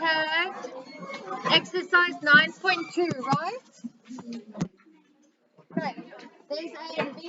had exercise 9.2, right? Okay, there's A and B.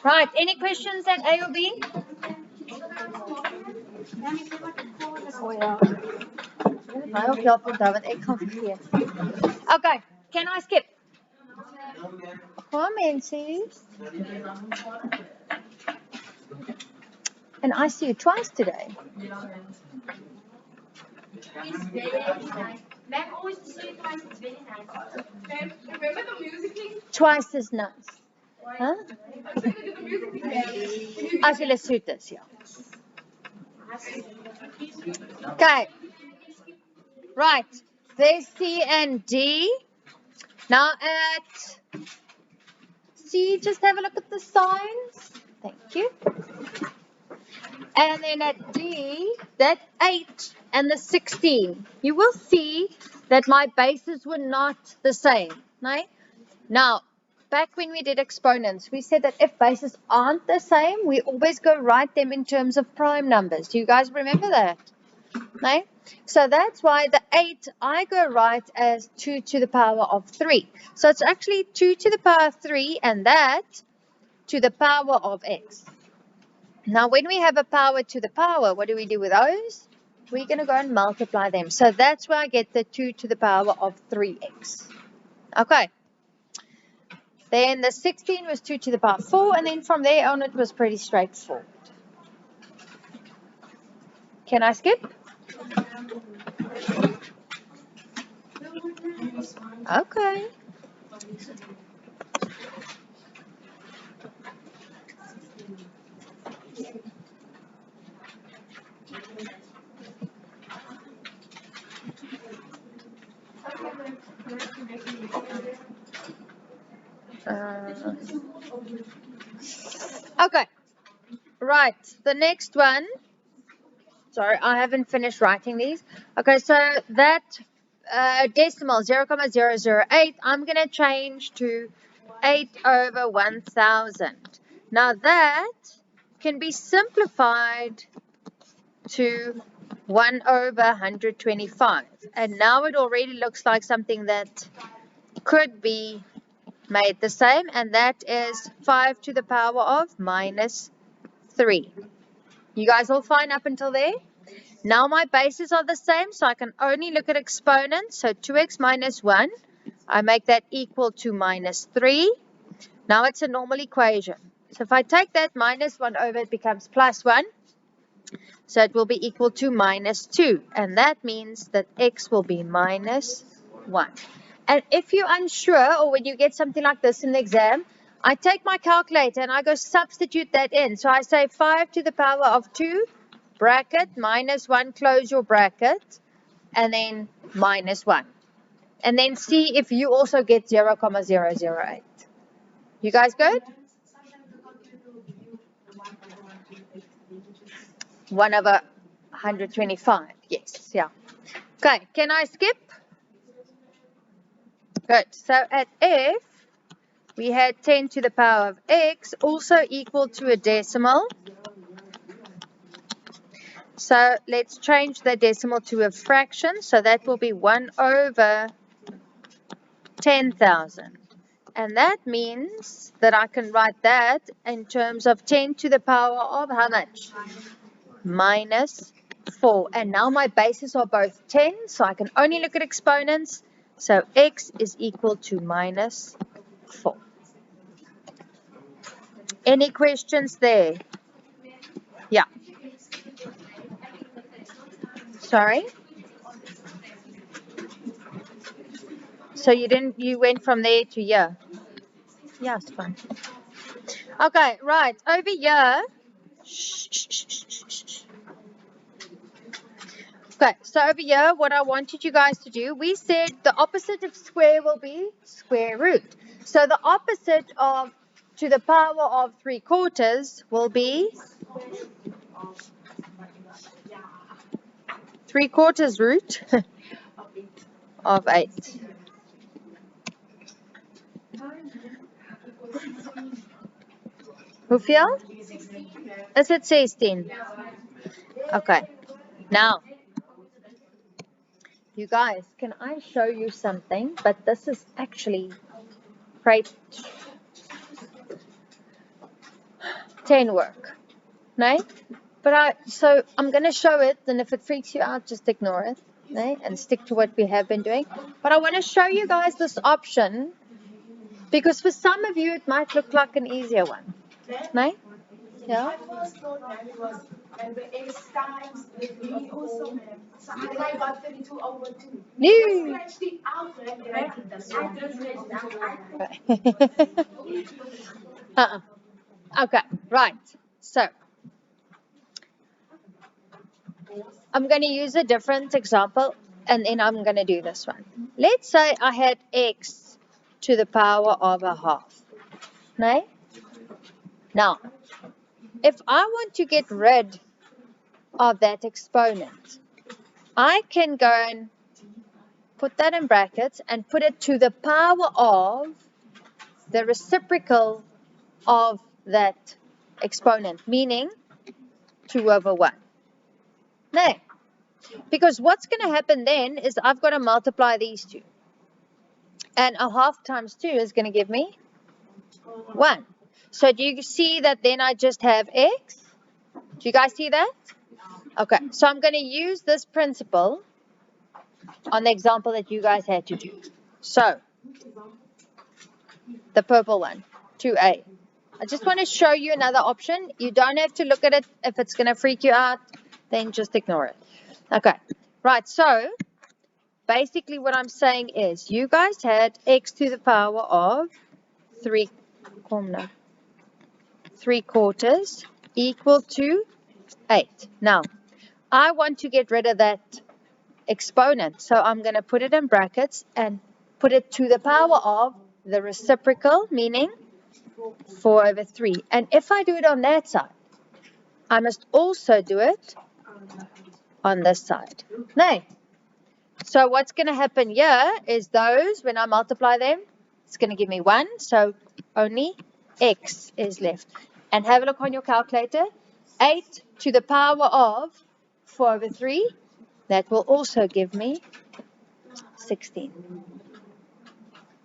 Right, any questions at A or B? Oh ja. Baie op help onthou want ek gaan vergeet. Okay, can I skip? Kom mensies. And I see you twice today. It's very nice. Ma'am always say twice, it's very nice. Ma'am, remember the music thing? Twice as nice. Huh? I'm saying the music thing. As julle soet is, ja. Okay. Right. There's C and D. Now at C, just have a look at the signs. Thank you. And then at D, that 8 and the 16, you will see that my bases were not the same. Right? Now, back when we did exponents, we said that if bases aren't the same, we always go write them in terms of prime numbers. Do you guys remember that? Right? So that's why the 8 I go write as 2 to the power of 3. So it's actually 2 to the power of 3 and that to the power of x. Now when we have a power to the power, what do we do with those? We're going to go and multiply them. So that's where I get the 2 to the power of 3x. Okay. Then the 16 was 2 to the power 4 and then from there on it was pretty straightforward. Can I skip? Okay. Okay. Right. The next one. Sorry, I haven't finished writing these. Okay, so that decimal 0,008, I'm going to change to 8 over 1,000. Now that can be simplified to 1 over 125. And now it already looks like something that could be made the same, and that is 5 to the power of minus 3. You guys all fine up until there? Now my bases are the same, so I can only look at exponents. So 2x minus 1, I make that equal to minus 3. Now it's a normal equation. So if I take that minus 1 over, it becomes plus 1. So it will be equal to minus 2. And that means that x will be minus 1. And if you're unsure, or when you get something like this in the exam, I take my calculator and I go substitute that in. So I say 5 to the power of 2, bracket, minus 1, close your bracket, and then minus 1. And then see if you also get 0,008. You guys good? 1 over 125. Yes, yeah. Okay, can I skip? Good. So at F, we had 10 to the power of x, also equal to a decimal. So let's change the decimal to a fraction. So that will be 1 over 10,000. And that means that I can write that in terms of 10 to the power of how much? Minus 4. And now my bases are both 10, so I can only look at exponents. So x is equal to minus 4. Any questions there? Yeah. Sorry? So you went from there to here? Yeah, it's fine. Okay, right. Over here. Okay, so over here, what I wanted you guys to do, we said the opposite of square will be square root. So the opposite of to the power of 3/4 will be 3/4 root of 8. Hoeveel? Is it 16? Okay. Now, you guys, can I show you something? But this is actually grade 10 work. No? So I'm going to show it, and if it freaks you out, just ignore it, no? And stick to what we have been doing. But I want to show you guys this option, because for some of you, it might look like an easier one. No? Yeah? I first thought that it was when the x times the b also. So I got 32 over 2. No. I scratched it out and then I did this. I did scratch it out. Okay, right. So I'm going to use a different example, and then I'm going to do this one. Let's say I had x to the power of a half. No? Now, if I want to get rid of that exponent, I can go and put that in brackets and put it to the power of the reciprocal of that exponent, meaning 2 over 1. No, because what's going to happen then is I've got to multiply these two. And a half times 2 is going to give me 1. So do you see that then I just have x? Do you guys see that? Okay, so I'm going to use this principle on the example that you guys had to do. So, the purple one, 2a. I just want to show you another option. You don't have to look at it. If it's going to freak you out, then just ignore it. Okay, right, so basically what I'm saying is you guys had x to the power of 3/4 equal to 8. Now, I want to get rid of that exponent, so I'm going to put it in brackets and put it to the power of the reciprocal, meaning 4 over 3. And if I do it on that side, I must also do it on this side. No. So what's going to happen here is those, when I multiply them, it's going to give me 1. So only x is left. And have a look on your calculator. 8 to the power of 4 over 3. That will also give me 16.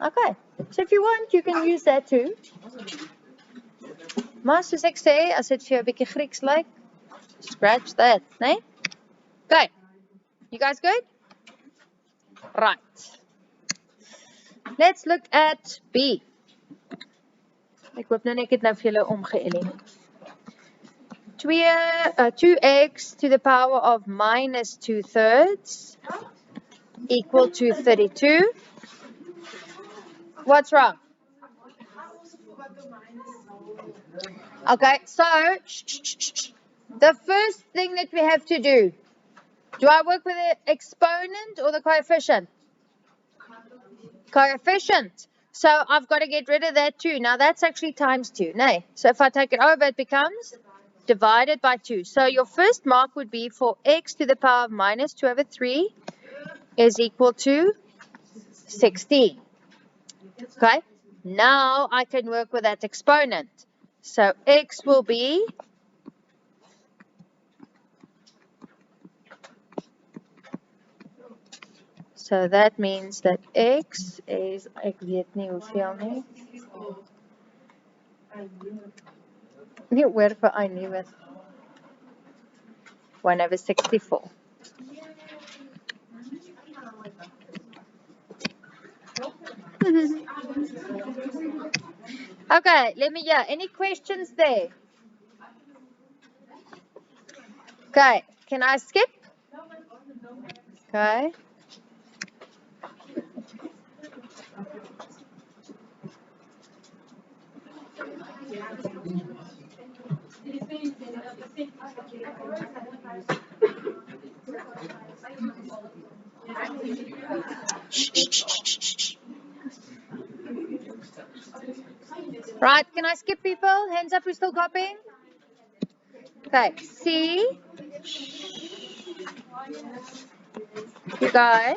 Okay. So if you want, you can use that too. Maar soos ek sê, as dit vir jou 'n bietjie Grieks lyk, scratch that, né? Okay. You guys good? Right. Let's look at B. Ek hoop nou net ek het nou vir julle omgeëlie. 2x to the power of minus 2/3 equal to 32. What's wrong? Okay, so the first thing that we have to do I work with the exponent or the coefficient? Coefficient. So I've got to get rid of that 2. Now that's actually times 2. No. So if I take it over, it becomes divided by 2. So your first mark would be for x to the power of minus 2 over 3 is equal to 16. Okay. Now I can work with that exponent. So x will be so that means that x is, ek weet nie hoeveel nie. Nie oor vir I knew it. 1 over 64. Okay, let me hear. Any questions there? Okay, can I skip? Okay. Right, can I skip people? Hands up, we're still copying? Okay, C. You guys.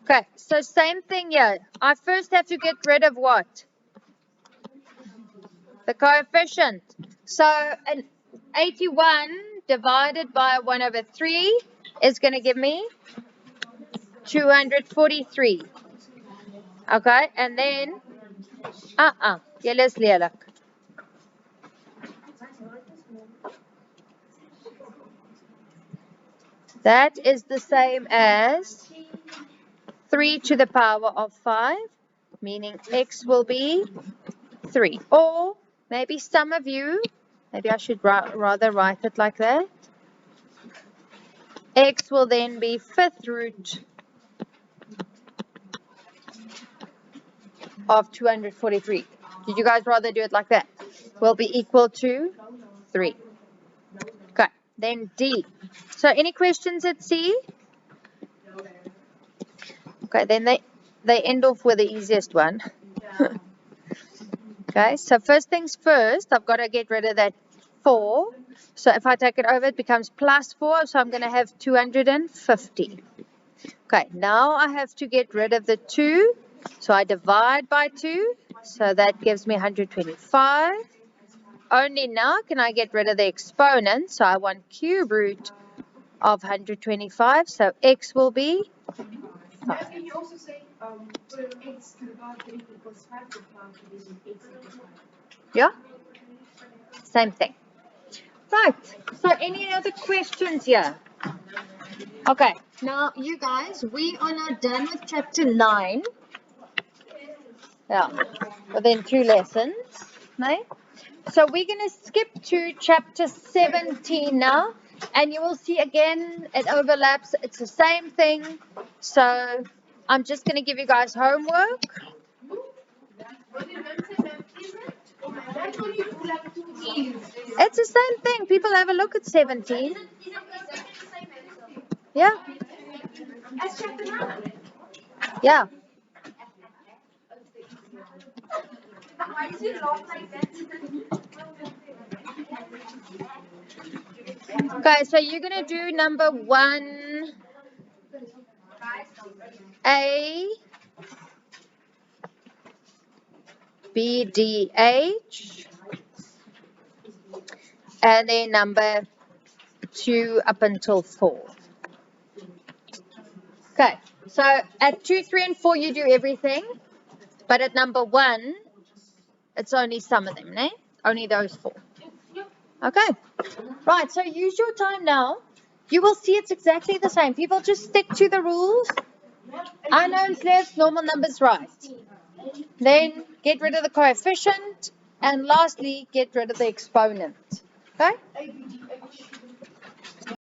Okay, so same thing here. I first have to get rid of what? The coefficient. So an 81 divided by 1 over 3 is going to give me 243. Okay, and then, julle is lelik. That is the same as 3 to the power of 5, meaning x will be 3. Or maybe some of you, maybe I should rather write it like that. X will then be 5th root of 243. Did you guys rather do it like that? Will be equal to 3. Okay, then D. So any questions at C? Okay, then they end off with the easiest one. Okay, so first things first, I've got to get rid of that 4. So if I take it over, it becomes plus 4. So I'm going to have 250. Okay, now I have to get rid of the 2. So I divide by 2. So that gives me 125. Only now can I get rid of the exponent. So I want cube root of 125. So x will be 5. Can you also say put an x to the power 3 equals 5 to the power 3 is 8 equals 5? Yeah, same thing. Right, so any other questions here? Okay, now you guys, we are now done with chapter 9. Yeah, within 2 lessons, right? So we're going to skip to chapter 17 now, and you will see again it overlaps. It's the same thing. So I'm just going to give you guys homework. It's the same thing. People have a look at 17. Yeah. Yeah. Why does he laugh like that? Okay, so you're going to do number 1, A, B, D, H, and then number 2 up until 4. Okay, so at 2, 3, and 4 you do everything, but at number 1, it's only some of them, né? Only those 4. Okay, right, so use your time now. You will see it's exactly the same. People just stick to the rules. Unknowns left, normal numbers right. Then get rid of the coefficient, and lastly, get rid of the exponent. Okay?